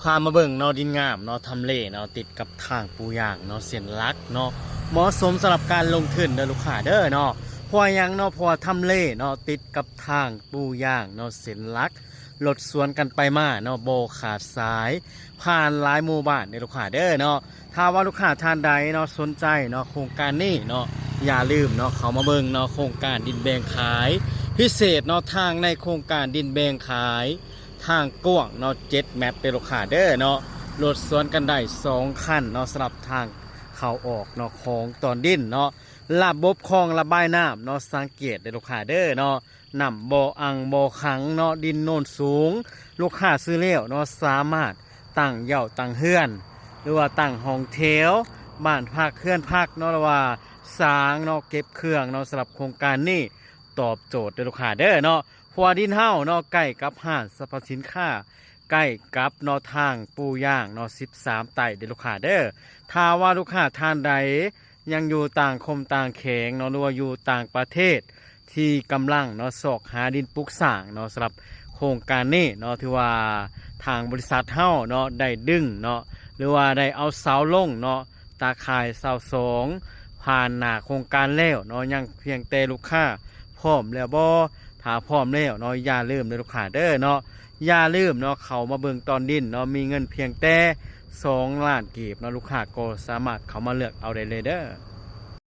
พามาเบิ่งเนาะดินงามเนาะทำเลเนาะติดกับทางปูย่างเนาะเส้นหลักเนาะเหมาะสมสำหรับการลงทุนเด้อลูกค้าเด้อเนาะเพราะหยังเนาะเพราะว่าทำเลเนาะติดกับทางปูย่างเนาะเส้นหลักรถสวนกันไปมาเนาะโบขาดสายผ่านหลายหมู่บ้านเด้อลูกค้าเด้อเนาะถ้าว่าลูกค้าท่านใดเนาะสนใจเนาะโครงการนี้เนาะอย่าลืมเนาะเขามาเบิ่งเนาะโครงการดินแบ่งขายพิเศษเนาะทางในโครงการดินแบ่งขายทางกว้างเนาะ7 เมตรเป็นลูกค้าเด้อเนาะรถสวนกันได้2 คันเนาะสำหรับทางเข้าออกเนาะของตอนดินเนาะระบบคลองระบายน้ำเนาะสังเกตได้ลูกค้าเด้อเนาะน้ำบ่อังบ่ขังเนาะดินโน่นสูงลูกค้าซื้อแล้วเนาะสามารถตั้งเหย้าตั้งเฮือนหรือว่าตั้งห้องแถวบ้านพักเฮือนพักเนาะหรือว่าสร้างเนาะเก็บเครื่องเนาะสำหรับโครงการนี้ตอบโจทย์ได้ลูกค้าเด้อเนาะเพราะว่าดินเฮาเนาะใกล้กับห้างสรรพสินค้าใกล้กับเนาะทางปูย่างเนาะ13 ไต่เด้อลูกค้าเด้อถ้าว่าลูกค้าท่านใดยังอยู่ต่างคมต่างแขงเนาะหรือว่าอยู่ต่างประเทศที่กำลังเนาะสอกหาดินปลูกสร้างเนาะสำหรับโครงการนี้เนาะถือว่าทางบริษัทเฮาเนาะได้ดึงเนาะหรือว่าได้เอาเสาลงเนาะตาข่ายเสาสองผ่านหน้าโครงการแล้วเนาะยังเพียงแต่ลูกค้าพร้อมแล้วบ่ถ้าพร้อมแล้วเนาะอย่าลืมเด้อลูกค้าเด้อเนาะอย่าลืมเนาะเขามาเบิ่งตอนดินเนาะมีเงินเพียงแต่2 ล้านกีบเนาะลูกค้าก็สามารถเข้ามาเลือกเอาได้เลยเด้อ